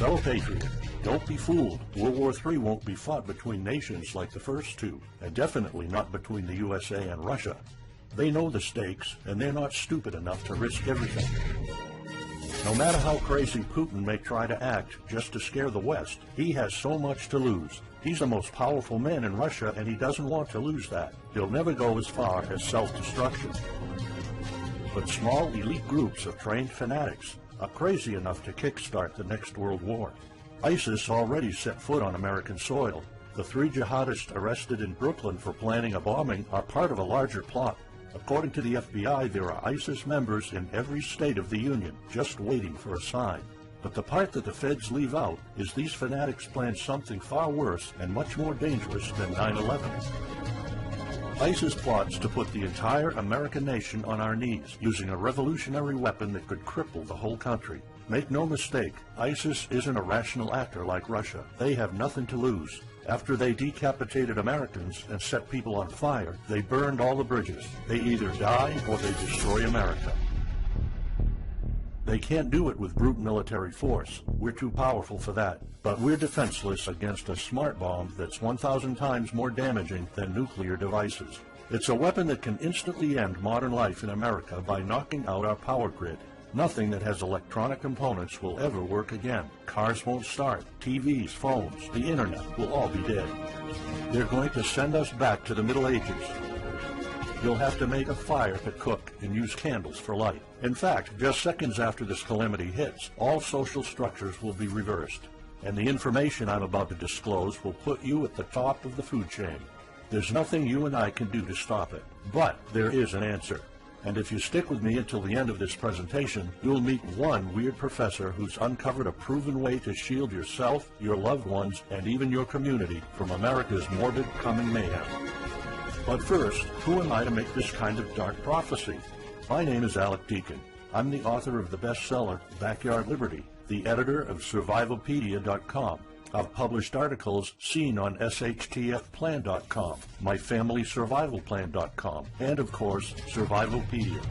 Fellow patriot, don't be fooled. World War III won't be fought between nations like the first two, and definitely not between the USA and Russia. They know the stakes, and they're not stupid enough to risk everything. No matter how crazy Putin may try to act just to scare the West, he has so much to lose. He's the most powerful man in Russia, and he doesn't want to lose that. He'll never go as far as self-destruction. But small elite groups of trained fanatics are crazy enough to kickstart the next world war. ISIS already set foot on American soil. The 3 jihadists arrested in Brooklyn for planning a bombing are part of a larger plot. According to the FBI, there are ISIS members in every state of the Union, just waiting for a sign. But the part that the feds leave out is these fanatics plan something far worse and much more dangerous than 9/11. ISIS plots to put the entire American nation on our knees, using a revolutionary weapon that could cripple the whole country. Make no mistake, ISIS isn't a rational actor like Russia. They have nothing to lose. After they decapitated Americans and set people on fire, they burned all the bridges. They either die or they destroy America. They can't do it with brute military force. We're too powerful for that. But we're defenseless against a smart bomb that's 1,000 times more damaging than nuclear devices. It's a weapon that can instantly end modern life in America by knocking out our power grid. Nothing that has electronic components will ever work again. Cars won't start. TVs, phones, the internet will all be dead. They're going to send us back to the Middle Ages. You'll have to make a fire to cook and use candles for light. In fact, just seconds after this calamity hits, all social structures will be reversed. And the information I'm about to disclose will put you at the top of the food chain. There's nothing you and I can do to stop it. But there is an answer. And if you stick with me until the end of this presentation, you'll meet one weird professor who's uncovered a proven way to shield yourself, your loved ones, and even your community from America's morbid coming mayhem. But first, who am I to make this kind of dark prophecy? My name is Alec Deacon. I'm the author of the bestseller, Backyard Liberty, the editor of Survivalopedia.com. I've published articles seen on SHTFplan.com, MyFamilySurvivalPlan.com, and of course, Survivalopedia.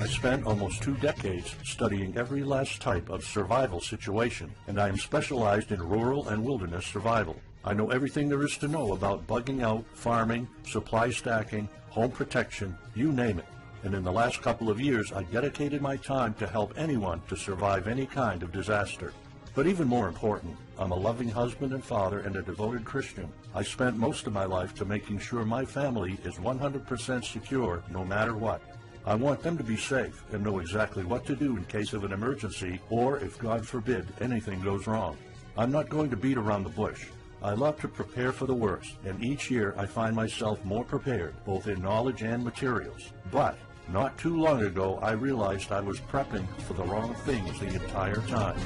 I spent almost 2 decades studying every last type of survival situation, and I am specialized in rural and wilderness survival. I know everything there is to know about bugging out, farming, supply stacking, home protection, you name it. And in the last couple of years, I dedicated my time to help anyone to survive any kind of disaster. But even more important, I'm a loving husband and father and a devoted Christian. I spent most of my life to making sure my family is 100% secure no matter what. I want them to be safe and know exactly what to do in case of an emergency or, if God forbid, anything goes wrong. I'm not going to beat around the bush. I love to prepare for the worst, and each year I find myself more prepared, both in knowledge and materials. But not too long ago, I realized I was prepping for the wrong things the entire time.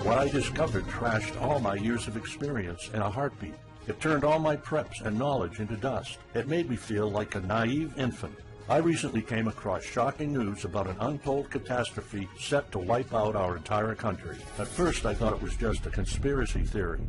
What I discovered trashed all my years of experience in a heartbeat. It turned all my preps and knowledge into dust. It made me feel like a naive infant. I recently came across shocking news about an untold catastrophe set to wipe out our entire country. At first, I thought it was just a conspiracy theory.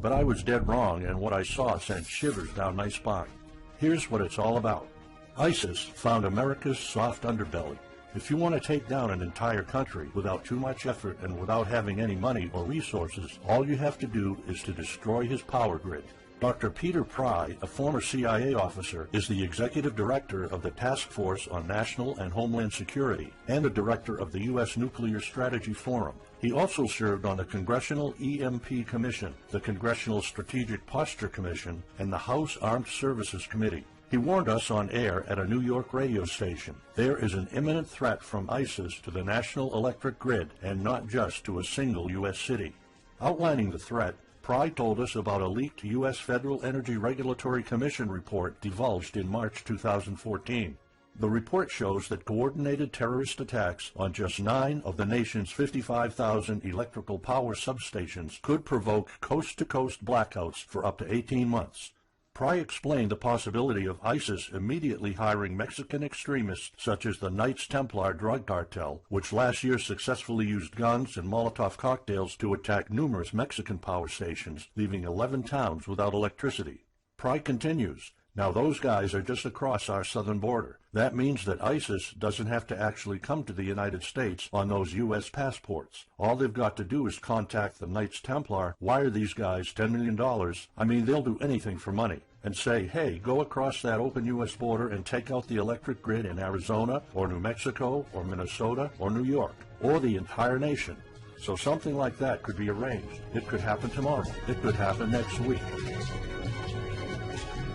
But I was dead wrong, and what I saw sent shivers down my spine. Here's what it's all about. ISIS found America's soft underbelly. If you want to take down an entire country without too much effort and without having any money or resources, all you have to do is to destroy his power grid. Dr. Peter Pry, a former CIA officer, is the executive director of the Task Force on National and Homeland Security and the director of the U.S. Nuclear Strategy Forum. He also served on the Congressional EMP Commission, the Congressional Strategic Posture Commission, and the House Armed Services Committee. He warned us on air at a New York radio station. There is an imminent threat from ISIS to the national electric grid, and not just to a single U.S. city. Outlining the threat, Pry told us about a leaked U.S. Federal Energy Regulatory Commission report divulged in March 2014. The report shows that coordinated terrorist attacks on just 9 of the nation's 55,000 electrical power substations could provoke coast-to-coast blackouts for up to 18 months. Pry explained the possibility of ISIS immediately hiring Mexican extremists such as the Knights Templar drug cartel, which last year successfully used guns and Molotov cocktails to attack numerous Mexican power stations, leaving 11 towns without electricity. Pry continues, Now those guys are just across our southern border. That means that ISIS doesn't have to actually come to the United States on those U.S. passports. All they've got to do is contact the Knights Templar, wire these guys $10 million, I mean they'll do anything for money, and say, hey, go across that open U.S. border and take out the electric grid in Arizona or New Mexico or Minnesota or New York or the entire nation. So something like that could be arranged. It could happen tomorrow. It could happen next week.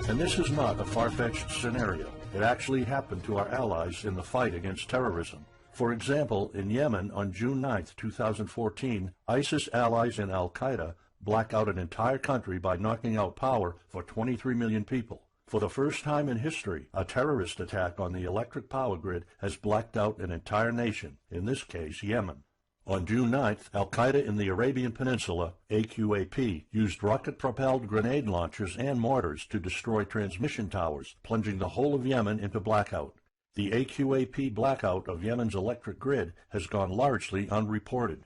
And this is not a far-fetched scenario. It actually happened to our allies in the fight against terrorism. For example, in Yemen on June 9, 2014, ISIS allies in al-Qaeda black out an entire country by knocking out power for 23 million people. For the first time in history, a terrorist attack on the electric power grid has blacked out an entire nation, in this case Yemen. On June 9th, al-Qaeda in the Arabian Peninsula, AQAP, used rocket-propelled grenade launchers and mortars to destroy transmission towers, plunging the whole of Yemen into blackout. The AQAP blackout of Yemen's electric grid has gone largely unreported.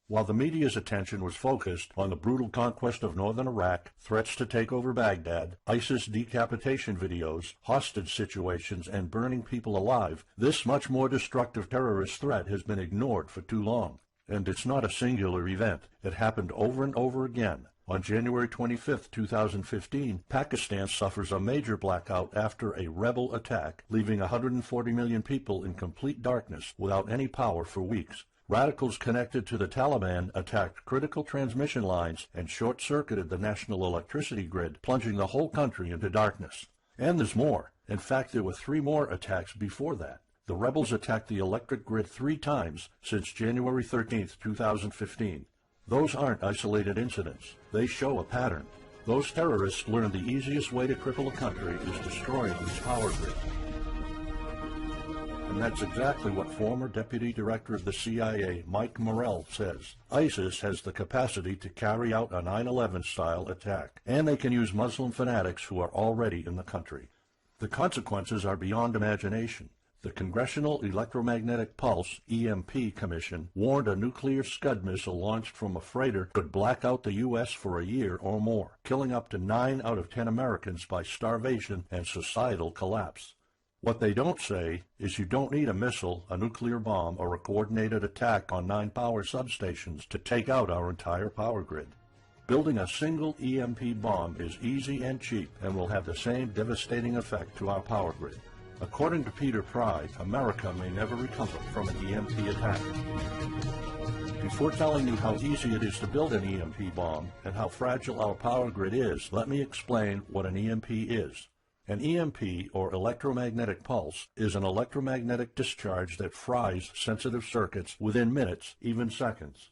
While the media's attention was focused on the brutal conquest of northern Iraq, threats to take over Baghdad, ISIS decapitation videos, hostage situations, and burning people alive, this much more destructive terrorist threat has been ignored for too long. And it's not a singular event. It happened over and over again. On January 25, 2015, Pakistan suffers a major blackout after a rebel attack, leaving 140 million people in complete darkness without any power for weeks. Radicals connected to the Taliban attacked critical transmission lines and short-circuited the national electricity grid, plunging the whole country into darkness. And there's more. In fact, there were 3 more attacks before that. The rebels attacked the electric grid 3 times since January 13, 2015. Those aren't isolated incidents. They show a pattern. Those terrorists learned the easiest way to cripple a country is destroying its power grid. And that's exactly what former Deputy Director of the CIA, Mike Morrell, says. ISIS has the capacity to carry out a 9/11-style attack, and they can use Muslim fanatics who are already in the country. The consequences are beyond imagination. The Congressional Electromagnetic Pulse, EMP, Commission warned a nuclear Scud missile launched from a freighter could black out the U.S. for a year or more, killing up to 9 out of 10 Americans by starvation and societal collapse. What they don't say is you don't need a missile, a nuclear bomb, or a coordinated attack on 9 power substations to take out our entire power grid. Building a single EMP bomb is easy and cheap and will have the same devastating effect to our power grid. According to Peter Pry, America may never recover from an EMP attack. Before telling you how easy it is to build an EMP bomb and how fragile our power grid is, let me explain what an EMP is. An EMP, or electromagnetic pulse, is an electromagnetic discharge that fries sensitive circuits within minutes, even seconds.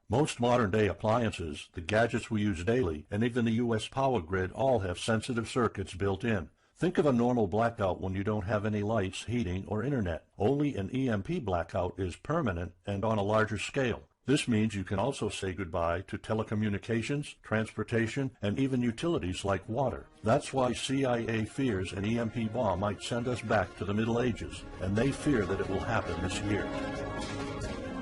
Most modern-day appliances, the gadgets we use daily, and even the U.S. power grid all have sensitive circuits built in. Think of a normal blackout when you don't have any lights, heating, or internet. Only an EMP blackout is permanent and on a larger scale. This means you can also say goodbye to telecommunications, transportation, and even utilities like water. That's why CIA fears an EMP bomb might send us back to the Middle Ages, and they fear that it will happen this year.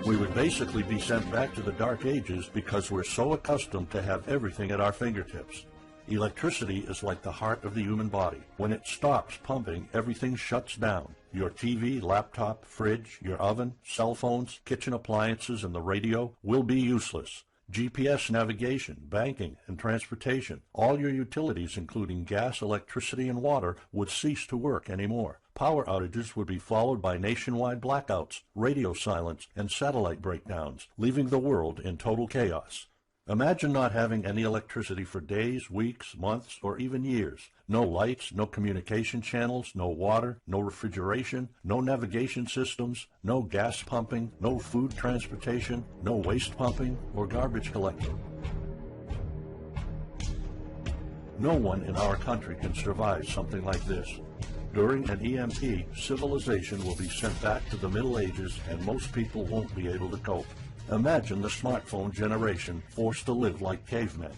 We would basically be sent back to the Dark Ages because we're so accustomed to have everything at our fingertips. Electricity is like the heart of the human body. When it stops pumping, everything shuts down. Your TV, laptop, fridge, your oven, cell phones, kitchen appliances, and the radio will be useless. GPS navigation, banking, and transportation, all your utilities, including gas, electricity, and water, would cease to work anymore. Power outages would be followed by nationwide blackouts, radio silence, and satellite breakdowns, leaving the world in total chaos. Imagine not having any electricity for days, weeks, months, or even years. No lights, no communication channels, no water, no refrigeration, no navigation systems, no gas pumping, no food transportation, no waste pumping, or garbage collecting. No one in our country can survive something like this. During an EMP, civilization will be sent back to the Middle Ages and most people won't be able to cope. Imagine the smartphone generation forced to live like cavemen.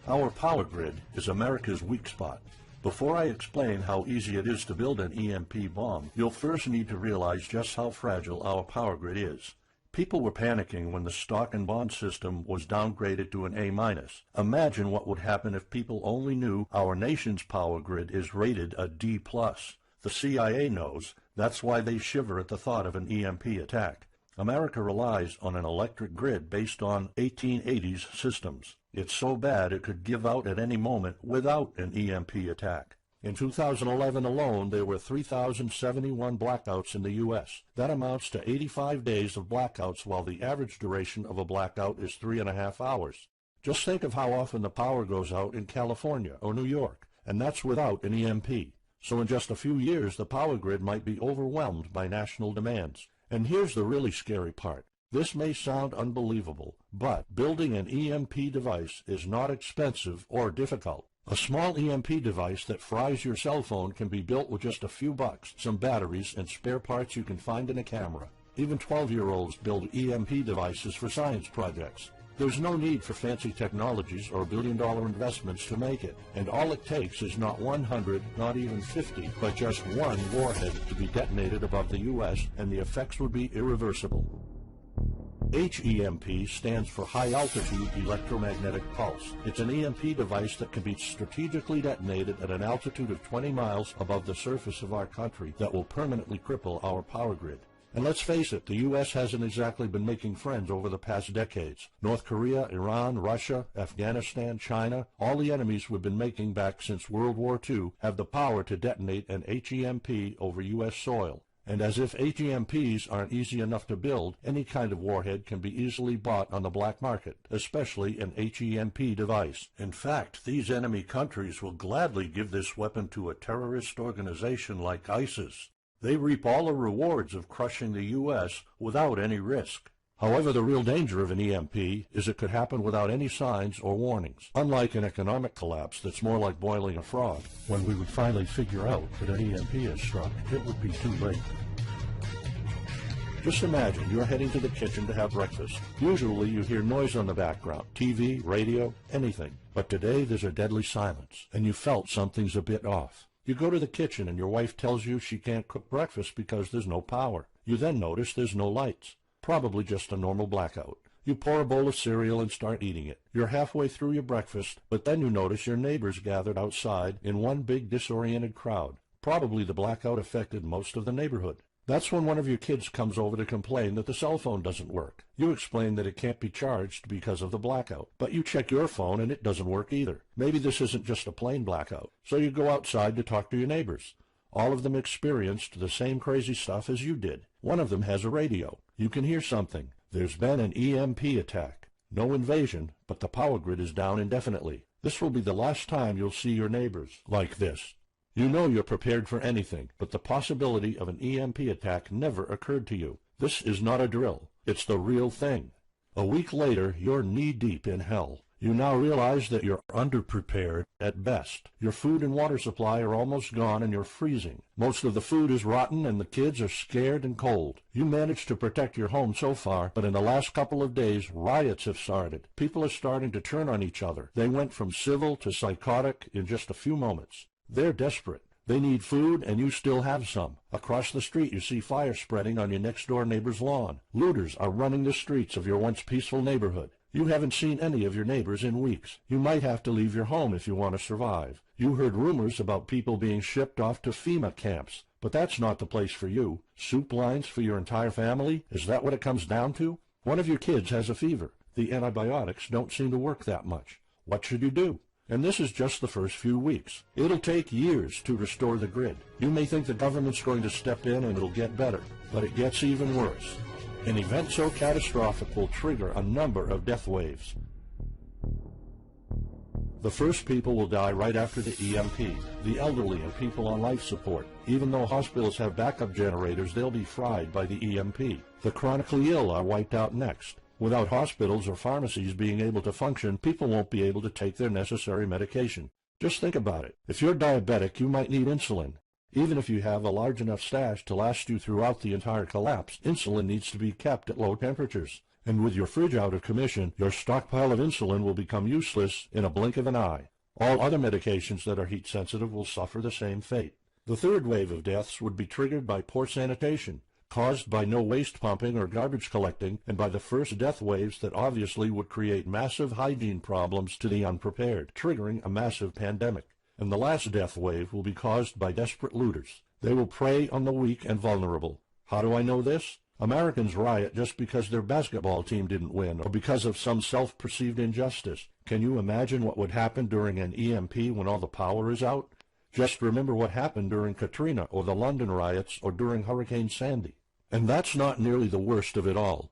Our power grid is America's weak spot. Before I explain how easy it is to build an EMP bomb, you'll first need to realize just how fragile our power grid is. People were panicking when the stock and bond system was downgraded to an A-. Imagine what would happen if people only knew our nation's power grid is rated a D+. The CIA knows. That's why they shiver at the thought of an EMP attack. America relies on an electric grid based on 1880s systems. It's so bad it could give out at any moment without an EMP attack. In 2011 alone, there were 3,071 blackouts in the U.S. That amounts to 85 days of blackouts, while the average duration of a blackout is 3.5 hours. Just think of how often the power goes out in California or New York, and that's without an EMP. So in just a few years, the power grid might be overwhelmed by national demands. And here's the really scary part. This may sound unbelievable, but building an EMP device is not expensive or difficult. A small EMP device that fries your cell phone can be built with just a few bucks, some batteries, and spare parts you can find in a camera. Even 12-year-olds build EMP devices for science projects. There's no need for fancy technologies or billion-dollar investments to make it, and all it takes is not 100, not even 50, but just one warhead to be detonated above the U.S., and the effects would be irreversible. HEMP stands for High Altitude Electromagnetic Pulse. It's an EMP device that can be strategically detonated at an altitude of 20 miles above the surface of our country that will permanently cripple our power grid. And let's face it, the U.S. hasn't exactly been making friends over the past decades. North Korea, Iran, Russia, Afghanistan, China, all the enemies we've been making back since World War II have the power to detonate an HEMP over U.S. soil. And as if HEMPs aren't easy enough to build, any kind of warhead can be easily bought on the black market, especially an HEMP device. In fact, these enemy countries will gladly give this weapon to a terrorist organization like ISIS. They reap all the rewards of crushing the U.S. without any risk. However, the real danger of an EMP is it could happen without any signs or warnings. Unlike an economic collapse that's more like boiling a frog, when we would finally figure out that an EMP has struck, it would be too late. Just imagine you're heading to the kitchen to have breakfast. Usually you hear noise on the background, TV, radio, anything. But today there's a deadly silence, and you felt something's a bit off. You go to the kitchen and your wife tells you she can't cook breakfast because there's no power. You then notice there's no lights. Probably just a normal blackout. You pour a bowl of cereal and start eating it. You're halfway through your breakfast, but then you notice your neighbors gathered outside in one big disoriented crowd. Probably the blackout affected most of the neighborhood. That's when one of your kids comes over to complain that the cell phone doesn't work. You explain that it can't be charged because of the blackout, but you check your phone and it doesn't work either. Maybe this isn't just a plain blackout, so you go outside to talk to your neighbors. All of them experienced the same crazy stuff as you did. One of them has a radio. You can hear something. There's been an EMP attack. No invasion, but the power grid is down indefinitely. This will be the last time you'll see your neighbors like this. You know you're prepared for anything, but the possibility of an EMP attack never occurred to you. This is not a drill. It's the real thing. A week later, you're knee-deep in hell. You now realize that you're underprepared at best. Your food and water supply are almost gone and you're freezing. Most of the food is rotten and the kids are scared and cold. You managed to protect your home so far, but in the last couple of days, riots have started. People are starting to turn on each other. They went from civil to psychotic in just a few moments. They're desperate. They need food, and you still have some. Across the street, you see fire spreading on your next-door neighbor's lawn. Looters are running the streets of your once peaceful neighborhood. You haven't seen any of your neighbors in weeks. You might have to leave your home if you want to survive. You heard rumors about people being shipped off to FEMA camps, but that's not the place for you. Soup lines for your entire family? Is that what it comes down to? One of your kids has a fever. The antibiotics don't seem to work that much. What should you do? And this is just the first few weeks. It'll take years to restore the grid. You may think the government's going to step in and it'll get better, but it gets even worse. An event so catastrophic will trigger a number of death waves. The first people will die right after the EMP, the elderly and people on life support. Even though hospitals have backup generators, they'll be fried by the EMP. The chronically ill are wiped out next. Without hospitals or pharmacies being able to function, people won't be able to take their necessary medication. Just think about it. If you're diabetic, you might need insulin. Even if you have a large enough stash to last you throughout the entire collapse, insulin needs to be kept at low temperatures. And with your fridge out of commission, your stockpile of insulin will become useless in a blink of an eye. All other medications that are heat sensitive will suffer the same fate. The third wave of deaths would be triggered by poor sanitation. caused by no waste pumping or garbage collecting, and by the first death waves that obviously would create massive hygiene problems to the unprepared, triggering a massive pandemic. And the last death wave will be caused by desperate looters. They will prey on the weak and vulnerable. How do I know this? Americans riot just because their basketball team didn't win or because of some self-perceived injustice. Can you imagine what would happen during an EMP when all the power is out? Just remember what happened during Katrina or the London riots or during Hurricane Sandy. And that's not nearly the worst of it all.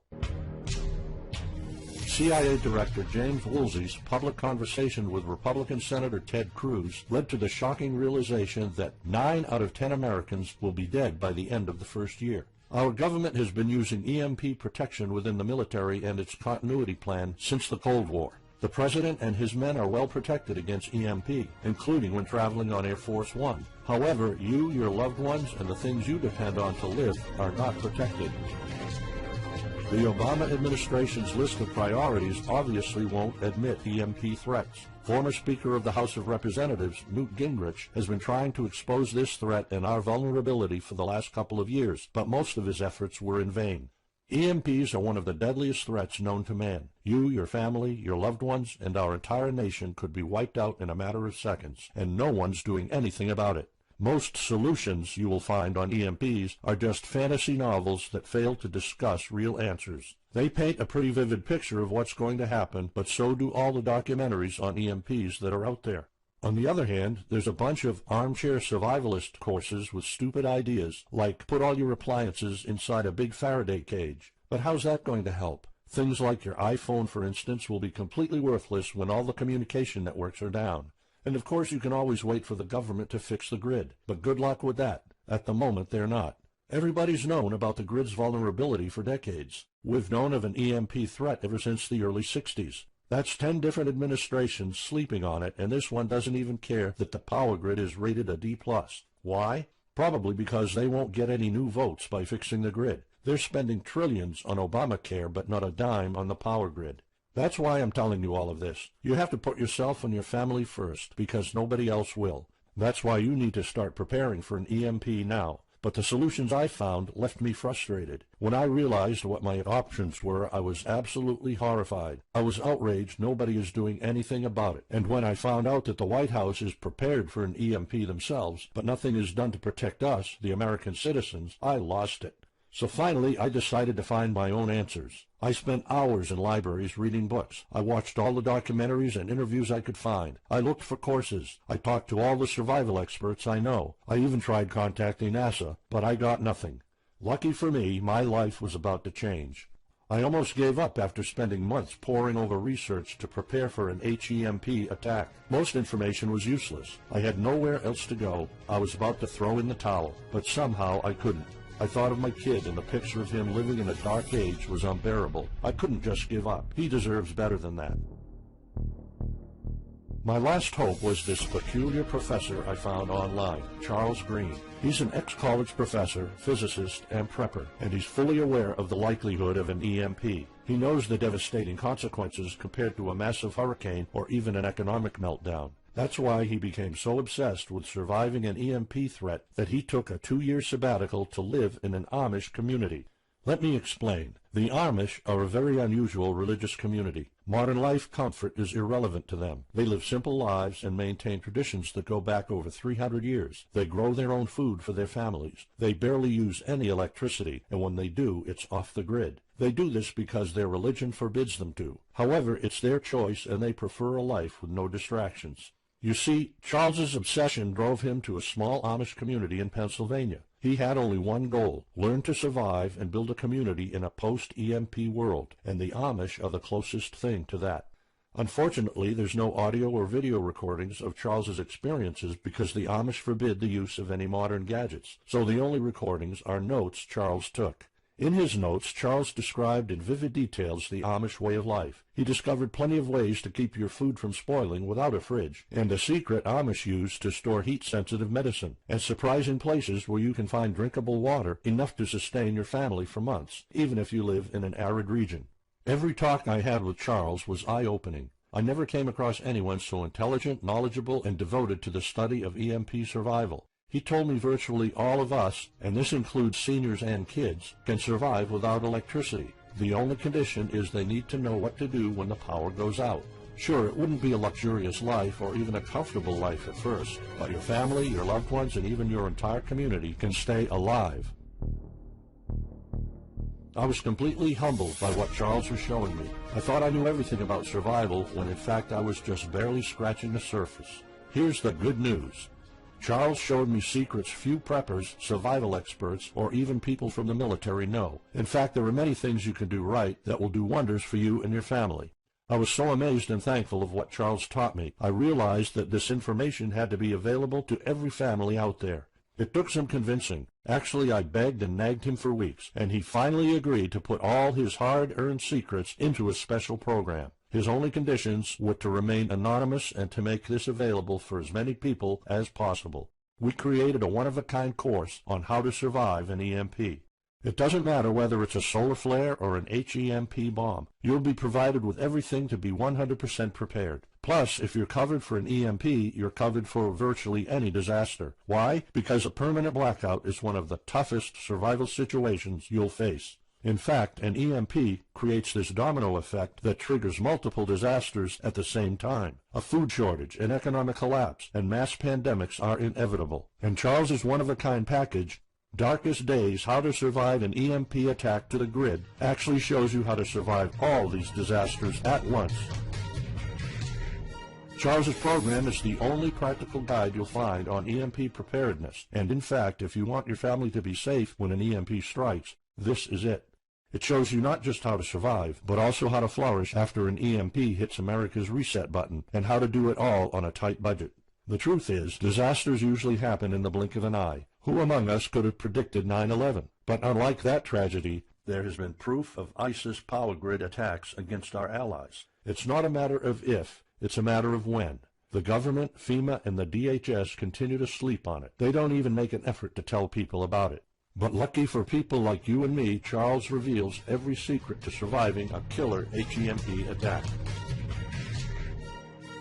CIA Director James Woolsey's public conversation with Republican Senator Ted Cruz led to the shocking realization that 9 out of 10 Americans will be dead by the end of the first year. Our government has been using EMP protection within the military and its continuity plan since the Cold War. The President and his men are well protected against EMP, including when traveling on Air Force One. However, you, your loved ones, and the things you depend on to live are not protected. The Obama administration's list of priorities obviously won't admit EMP threats. Former Speaker of the House of Representatives, Newt Gingrich, has been trying to expose this threat and our vulnerability for the last couple of years, but most of his efforts were in vain. EMPs are one of the deadliest threats known to man. You, your family, your loved ones, and our entire nation could be wiped out in a matter of seconds, and no one's doing anything about it. Most solutions you will find on EMPs are just fantasy novels that fail to discuss real answers. They paint a pretty vivid picture of what's going to happen, but so do all the documentaries on EMPs that are out there. On the other hand, there's a bunch of armchair survivalist courses with stupid ideas, like put all your appliances inside a big Faraday cage. But how's that going to help? Things like your iPhone, for instance, will be completely worthless when all the communication networks are down. And of course you can always wait for the government to fix the grid, but good luck with that. At the moment they're not. Everybody's known about the grid's vulnerability for decades. We've known of an EMP threat ever since the early 60s. That's 10 different administrations sleeping on it, and this one doesn't even care that the power grid is rated a D+. Why? Probably because they won't get any new votes by fixing the grid. They're spending trillions on Obamacare, but not a dime on the power grid. That's why I'm telling you all of this. You have to put yourself and your family first, because nobody else will. That's why you need to start preparing for an EMP now. But the solutions I found left me frustrated. When I realized what my options were, I was absolutely horrified. I was outraged nobody is doing anything about it. And when I found out that the White House is prepared for an EMP themselves, but nothing is done to protect us, the American citizens, I lost it. So finally, I decided to find my own answers. I spent hours in libraries reading books. I watched all the documentaries and interviews I could find. I looked for courses. I talked to all the survival experts I know. I even tried contacting NASA, but I got nothing. Lucky for me, my life was about to change. I almost gave up after spending months poring over research to prepare for an HEMP attack. Most information was useless. I had nowhere else to go. I was about to throw in the towel, but somehow I couldn't. I thought of my kid, and the picture of him living in a dark age was unbearable. I couldn't just give up. He deserves better than that. My last hope was this peculiar professor I found online, Charles Green. He's an ex-college professor, physicist, and prepper, and he's fully aware of the likelihood of an EMP. He knows the devastating consequences compared to a massive hurricane or even an economic meltdown. That's why he became so obsessed with surviving an EMP threat that he took a 2-year sabbatical to live in an Amish community. Let me explain. The Amish are a very unusual religious community. Modern life comfort is irrelevant to them. They live simple lives and maintain traditions that go back over 300 years. They grow their own food for their families. They barely use any electricity, and when they do, it's off the grid. They do this because their religion forbids them to. However, it's their choice, and they prefer a life with no distractions. You see, Charles's obsession drove him to a small Amish community in Pennsylvania. He had only one goal: learn to survive and build a community in a post-EMP world, and the Amish are the closest thing to that. Unfortunately, there's no audio or video recordings of Charles's experiences because the Amish forbid the use of any modern gadgets, so the only recordings are notes Charles took. In his notes, Charles described in vivid details the Amish way of life. He discovered plenty of ways to keep your food from spoiling without a fridge, and a secret Amish use to store heat-sensitive medicine, and surprising places where you can find drinkable water enough to sustain your family for months, even if you live in an arid region. Every talk I had with Charles was eye-opening. I never came across anyone so intelligent, knowledgeable, and devoted to the study of EMP survival. He told me virtually all of us, and this includes seniors and kids, can survive without electricity. The only condition is they need to know what to do when the power goes out. Sure, it wouldn't be a luxurious life or even a comfortable life at first, but your family, your loved ones, and even your entire community can stay alive. I was completely humbled by what Charles was showing me. I thought I knew everything about survival when in fact I was just barely scratching the surface. Here's the good news. Charles showed me secrets few preppers, survival experts, or even people from the military know. In fact, there are many things you can do right that will do wonders for you and your family. I was so amazed and thankful of what Charles taught me. I realized that this information had to be available to every family out there. It took some convincing. Actually, I begged and nagged him for weeks, and he finally agreed to put all his hard-earned secrets into a special program. His only conditions were to remain anonymous and to make this available for as many people as possible. We created a one-of-a-kind course on how to survive an EMP. It doesn't matter whether it's a solar flare or an HEMP bomb. You'll be provided with everything to be 100% prepared. Plus, if you're covered for an EMP, you're covered for virtually any disaster. Why? Because a permanent blackout is one of the toughest survival situations you'll face. In fact, an EMP creates this domino effect that triggers multiple disasters at the same time. A food shortage, an economic collapse, and mass pandemics are inevitable. And Charles's one-of-a-kind package, Darkest Days, How to Survive an EMP Attack to the Grid, actually shows you how to survive all these disasters at once. Charles's program is the only practical guide you'll find on EMP preparedness, and in fact, if you want your family to be safe when an EMP strikes, this is it. It shows you not just how to survive, but also how to flourish after an EMP hits America's reset button, and how to do it all on a tight budget. The truth is, disasters usually happen in the blink of an eye. Who among us could have predicted 9/11? But unlike that tragedy, there has been proof of ISIS power grid attacks against our allies. It's not a matter of if, it's a matter of when. The government, FEMA, and the DHS continue to sleep on it. They don't even make an effort to tell people about it. But lucky for people like you and me, Charles reveals every secret to surviving a killer HEMP attack.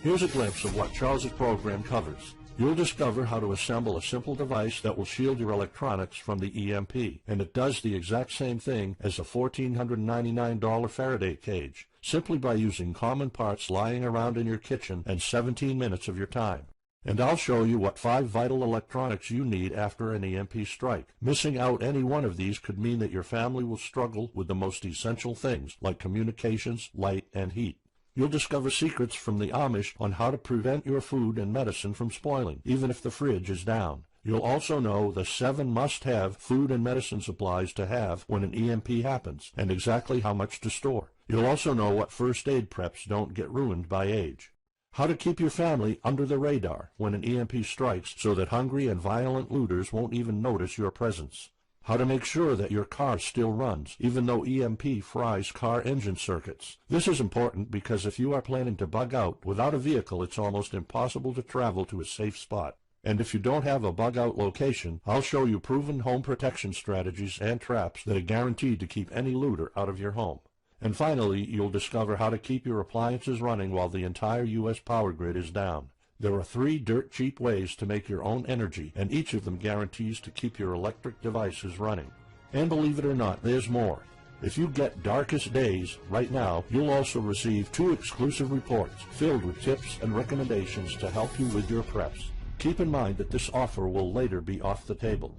Here's a glimpse of what Charles's program covers. You'll discover how to assemble a simple device that will shield your electronics from the EMP, and it does the exact same thing as a $1,499 Faraday cage, simply by using common parts lying around in your kitchen and 17 minutes of your time. And I'll show you what 5 vital electronics you need after an EMP strike. Missing out any one of these could mean that your family will struggle with the most essential things, like communications, light, and heat. You'll discover secrets from the Amish on how to prevent your food and medicine from spoiling, even if the fridge is down. You'll also know the 7 must-have food and medicine supplies to have when an EMP happens, and exactly how much to store. You'll also know what first aid preps don't get ruined by age. How to keep your family under the radar when an EMP strikes so that hungry and violent looters won't even notice your presence. How to make sure that your car still runs, even though EMP fries car engine circuits. This is important because if you are planning to bug out, without a vehicle it's almost impossible to travel to a safe spot. And if you don't have a bug-out location, I'll show you proven home protection strategies and traps that are guaranteed to keep any looter out of your home. And finally, you'll discover how to keep your appliances running while the entire U.S. power grid is down. There are 3 dirt-cheap ways to make your own energy, and each of them guarantees to keep your electric devices running. And believe it or not, there's more. If you get Darkest Days right now, you'll also receive 2 exclusive reports filled with tips and recommendations to help you with your preps. Keep in mind that this offer will later be off the table.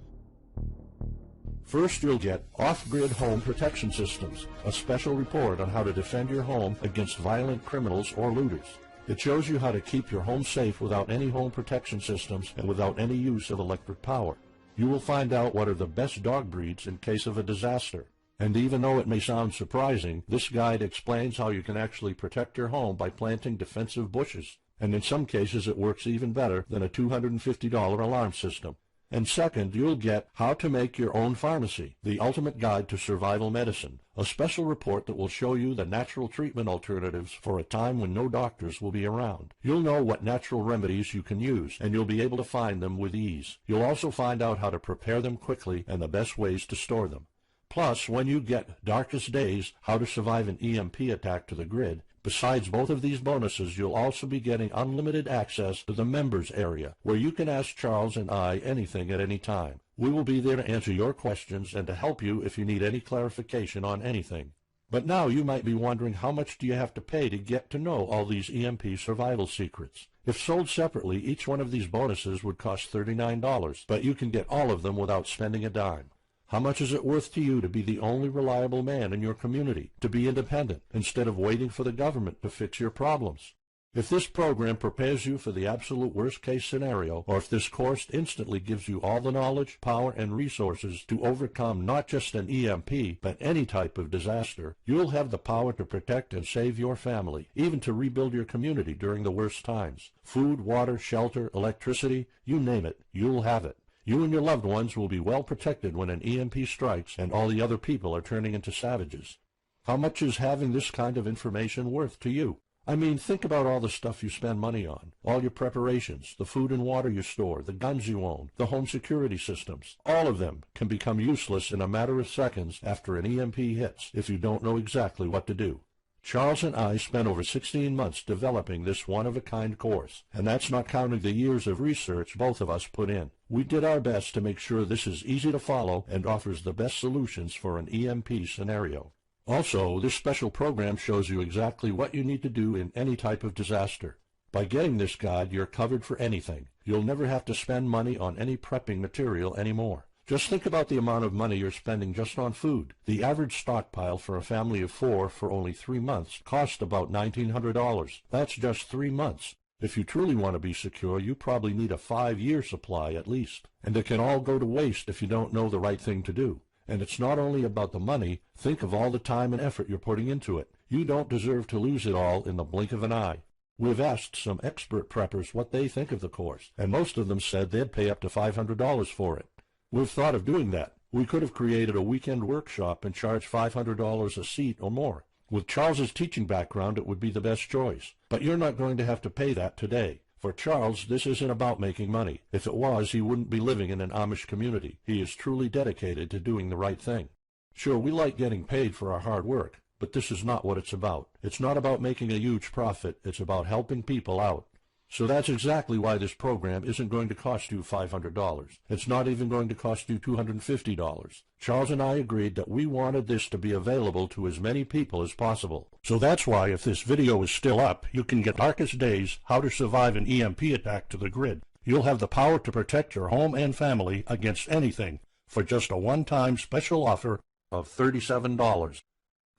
First, you'll get Off-Grid Home Protection Systems, a special report on how to defend your home against violent criminals or looters. It shows you how to keep your home safe without any home protection systems and without any use of electric power. You will find out what are the best dog breeds in case of a disaster. And even though it may sound surprising, this guide explains how you can actually protect your home by planting defensive bushes. And in some cases it works even better than a $250 alarm system. And second, you'll get How to Make Your Own Pharmacy, the ultimate guide to survival medicine, a special report that will show you the natural treatment alternatives for a time when no doctors will be around. You'll know what natural remedies you can use, and you'll be able to find them with ease. You'll also find out how to prepare them quickly and the best ways to store them. Plus, when you get Darkest Days, How to Survive an EMP Attack to the Grid, Besides both of these bonuses, you'll also be getting unlimited access to the members area, where you can ask Charles and I anything at any time. We will be there to answer your questions and to help you if you need any clarification on anything. But now you might be wondering, how much do you have to pay to get to know all these EMP survival secrets? If sold separately, each one of these bonuses would cost $39, but you can get all of them without spending a dime. How much is it worth to you to be the only reliable man in your community, to be independent, instead of waiting for the government to fix your problems? If this program prepares you for the absolute worst-case scenario, or if this course instantly gives you all the knowledge, power, and resources to overcome not just an EMP, but any type of disaster, you'll have the power to protect and save your family, even to rebuild your community during the worst times. Food, water, shelter, electricity, you name it, you'll have it. You and your loved ones will be well protected when an EMP strikes and all the other people are turning into savages. How much is having this kind of information worth to you? I mean, think about all the stuff you spend money on, all your preparations, the food and water you store, the guns you own, the home security systems. All of them can become useless in a matter of seconds after an EMP hits if you don't know exactly what to do. Charles and I spent over 16 months developing this one-of-a-kind course, and that's not counting the years of research both of us put in. We did our best to make sure this is easy to follow and offers the best solutions for an EMP scenario. Also, this special program shows you exactly what you need to do in any type of disaster. By getting this guide, you're covered for anything. You'll never have to spend money on any prepping material anymore. Just think about the amount of money you're spending just on food. The average stockpile for a family of 4 for only 3 months costs about $1,900. That's just 3 months. If you truly want to be secure, you probably need a 5-year supply at least. And it can all go to waste if you don't know the right thing to do. And it's not only about the money. Think of all the time and effort you're putting into it. You don't deserve to lose it all in the blink of an eye. We've asked some expert preppers what they think of the course, and most of them said they'd pay up to $500 for it. We've thought of doing that. We could have created a weekend workshop and charged $500 a seat or more. With Charles's teaching background, it would be the best choice. But you're not going to have to pay that today. For Charles, this isn't about making money. If it was, he wouldn't be living in an Amish community. He is truly dedicated to doing the right thing. Sure, we like getting paid for our hard work, but this is not what it's about. It's not about making a huge profit. It's about helping people out. So that's exactly why this program isn't going to cost you $500. It's not even going to cost you $250. Charles and I agreed that we wanted this to be available to as many people as possible. So that's why, if this video is still up, you can get Darkest Days, How to Survive an EMP Attack to the grid. You'll have the power to protect your home and family against anything for just a one-time special offer of $37.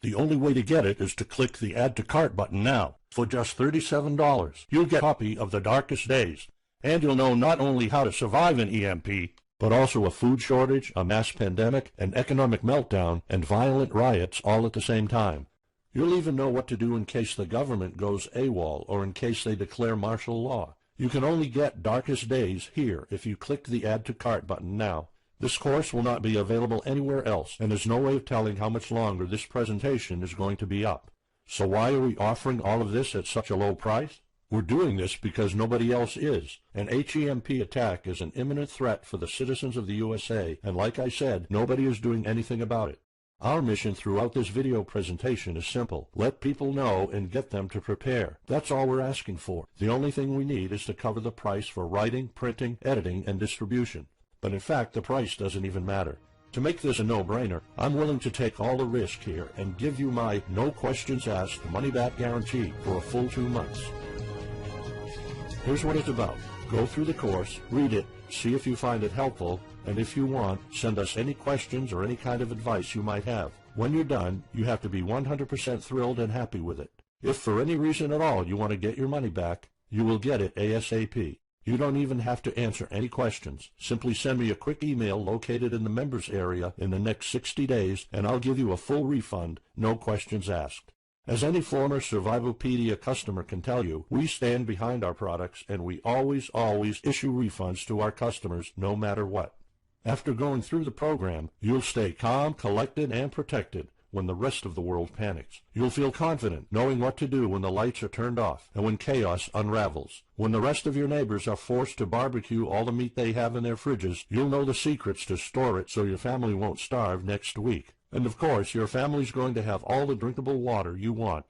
The only way to get it is to click the Add to Cart button now. For just $37, you'll get a copy of The Darkest Days, and you'll know not only how to survive an EMP, but also a food shortage, a mass pandemic, an economic meltdown, and violent riots all at the same time. You'll even know what to do in case the government goes AWOL or in case they declare martial law. You can only get Darkest Days here if you click the Add to Cart button now. This course will not be available anywhere else, and there's no way of telling how much longer this presentation is going to be up. So why are we offering all of this at such a low price? We're doing this because nobody else is. An HEMP attack is an imminent threat for the citizens of the USA, and like I said, nobody is doing anything about it. Our mission throughout this video presentation is simple. Let people know and get them to prepare. That's all we're asking for. The only thing we need is to cover the price for writing, printing, editing, and distribution. But in fact, the price doesn't even matter. To make this a no-brainer, I'm willing to take all the risk here and give you my no questions asked money-back guarantee for a full 2 months. Here's what it's about. Go through the course, read it, see if you find it helpful, and if you want, send us any questions or any kind of advice you might have. When you're done, you have to be 100% thrilled and happy with it. If for any reason at all you want to get your money back, you will get it ASAP. You don't even have to answer any questions. Simply send me a quick email located in the members area in the next 60 days, and I'll give you a full refund, no questions asked. As any former Survivalpedia customer can tell you, we stand behind our products, and we always issue refunds to our customers no matter what. After going through the program, you'll stay calm, collected, and protected when the rest of the world panics. You'll feel confident knowing what to do when the lights are turned off and when chaos unravels. When the rest of your neighbors are forced to barbecue all the meat they have in their fridges, you'll know the secrets to store it so your family won't starve next week. And of course, your family's going to have all the drinkable water you want.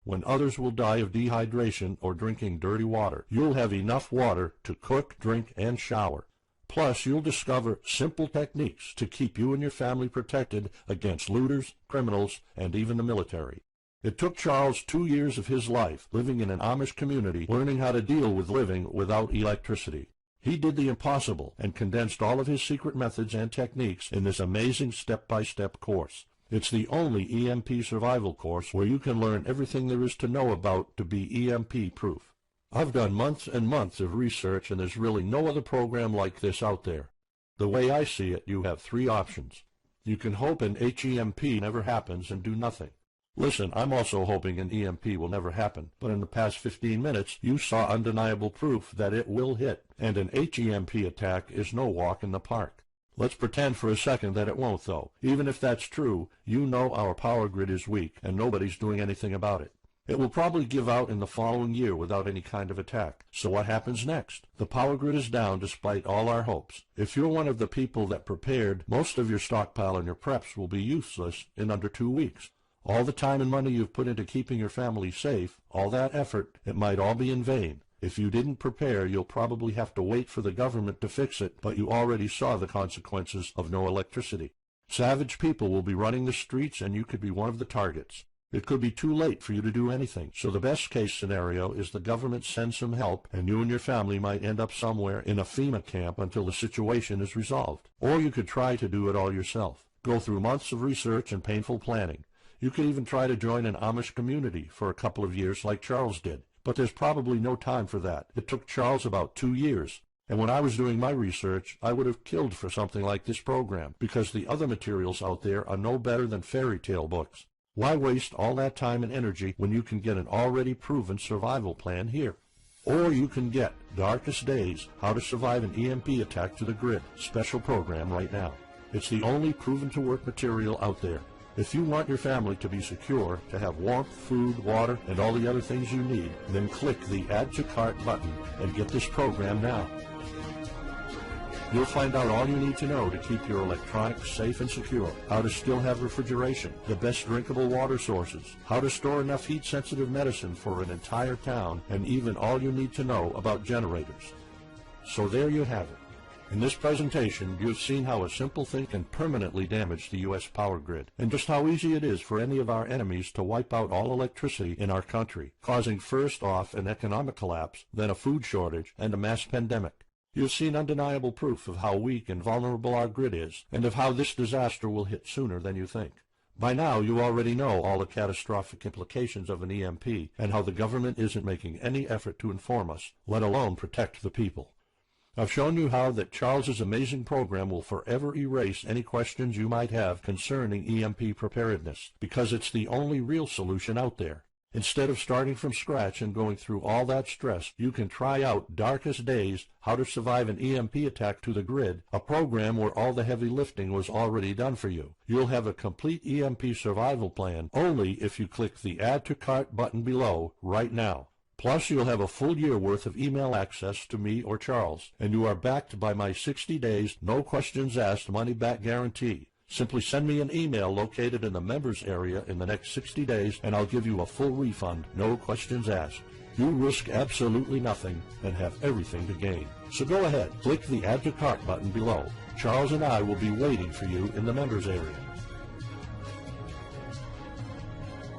When others will die of dehydration or drinking dirty water, you'll have enough water to cook, drink, and shower. Plus, you'll discover simple techniques to keep you and your family protected against looters, criminals, and even the military. It took Charles 2 years of his life living in an Amish community learning how to deal with living without electricity. He did the impossible and condensed all of his secret methods and techniques in this amazing step-by-step course. It's the only EMP survival course where you can learn everything there is to know about to be EMP-proof. I've done months and months of research, and there's really no other program like this out there. The way I see it, you have 3 options. You can hope an HEMP never happens and do nothing. Listen, I'm also hoping an EMP will never happen, but in the past 15 minutes, you saw undeniable proof that it will hit, and an HEMP attack is no walk in the park. Let's pretend for a second that it won't, though. Even if that's true, you know our power grid is weak, and nobody's doing anything about it. It will probably give out in the following year without any kind of attack. So what happens next? The power grid is down despite all our hopes. If you're one of the people that prepared, most of your stockpile and your preps will be useless in under 2 weeks. All the time and money you've put into keeping your family safe, all that effort, it might all be in vain. If you didn't prepare, you'll probably have to wait for the government to fix it, but you already saw the consequences of no electricity. Savage people will be running the streets, and you could be one of the targets. It could be too late for you to do anything, so the best case scenario is the government sends some help, and you and your family might end up somewhere in a FEMA camp until the situation is resolved. Or you could try to do it all yourself. Go through months of research and painful planning. You could even try to join an Amish community for a couple of years like Charles did. But there's probably no time for that. It took Charles about 2 years. And when I was doing my research, I would have killed for something like this program, because the other materials out there are no better than fairy tale books. Why waste all that time and energy when you can get an already proven survival plan here? Or you can get Darkest Days, How to Survive an EMP Attack to the Grid, special program right now. It's the only proven-to-work material out there. If you want your family to be secure, to have warmth, food, water, and all the other things you need, then click the Add to Cart button and get this program now. You'll find out all you need to know to keep your electronics safe and secure, how to still have refrigeration, the best drinkable water sources, how to store enough heat-sensitive medicine for an entire town, and even all you need to know about generators. So there you have it. In this presentation, you've seen how a simple thing can permanently damage the U.S. power grid, and just how easy it is for any of our enemies to wipe out all electricity in our country, causing first off an economic collapse, then a food shortage, and a mass pandemic. You've seen undeniable proof of how weak and vulnerable our grid is, and of how this disaster will hit sooner than you think. By now, you already know all the catastrophic implications of an EMP, and how the government isn't making any effort to inform us, let alone protect the people. I've shown you how that Charles's amazing program will forever erase any questions you might have concerning EMP preparedness, because it's the only real solution out there. Instead of starting from scratch and going through all that stress, you can try out Darkest Days, How to Survive an EMP Attack to the Grid, a program where all the heavy lifting was already done for you. You'll have a complete EMP survival plan only if you click the Add to Cart button below right now. Plus, you'll have a full year worth of email access to me or Charles, and you are backed by my 60 days, no questions asked money-back guarantee. Simply send me an email located in the members area in the next 60 days, and I'll give you a full refund, no questions asked. You risk absolutely nothing and have everything to gain. So go ahead, click the Add to Cart button below. Charles and I will be waiting for you in the members area.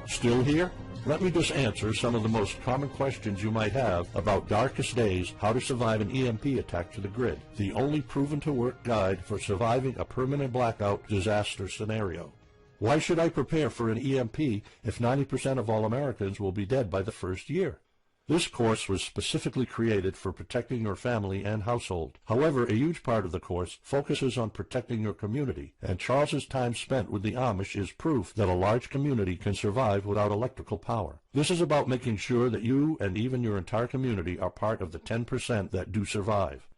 Still here? Let me just answer some of the most common questions you might have about Darkest Days, How to Survive an EMP Attack to the Grid, the only proven-to-work guide for surviving a permanent blackout disaster scenario. Why should I prepare for an EMP if 90% of all Americans will be dead by the first year? This course was specifically created for protecting your family and household. However, a huge part of the course focuses on protecting your community, and Charles's time spent with the Amish is proof that a large community can survive without electrical power. This is about making sure that you and even your entire community are part of the 10% that do survive.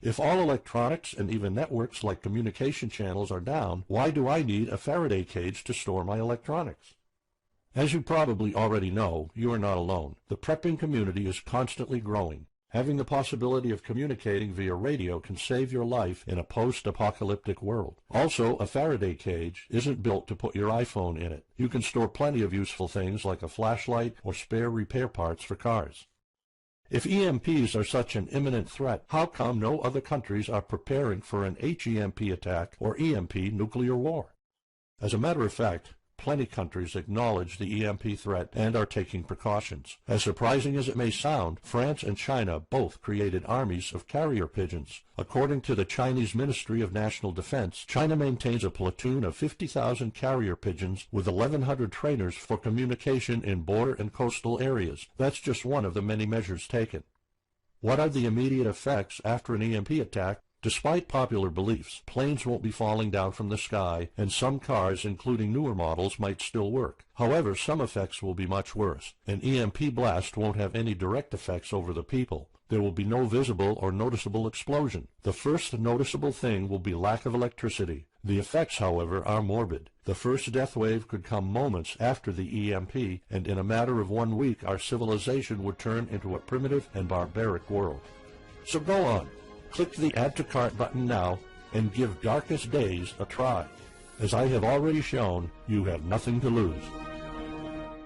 If all electronics and even networks like communication channels are down, why do I need a Faraday cage to store my electronics? As you probably already know, you are not alone. The prepping community is constantly growing. Having the possibility of communicating via radio can save your life in a post-apocalyptic world. Also, a Faraday cage isn't built to put your iPhone in it. You can store plenty of useful things like a flashlight or spare repair parts for cars. If EMPs are such an imminent threat, how come no other countries are preparing for an HEMP attack or EMP nuclear war? As a matter of fact, plenty countries acknowledge the EMP threat and are taking precautions. As surprising as it may sound, France and China both created armies of carrier pigeons. According to the Chinese Ministry of National Defense, China maintains a platoon of 50,000 carrier pigeons with 1,100 trainers for communication in border and coastal areas. That's just one of the many measures taken. What are the immediate effects after an EMP attack? Despite popular beliefs, planes won't be falling down from the sky, and some cars, including newer models, might still work. However, some effects will be much worse. An EMP blast won't have any direct effects over the people. There will be no visible or noticeable explosion. The first noticeable thing will be lack of electricity. The effects, however, are morbid. The first death wave could come moments after the EMP, and in a matter of 1 week our civilization would turn into a primitive and barbaric world. So go on. Click the Add to Cart button now and give Darkest Days a try. As I have already shown, you have nothing to lose.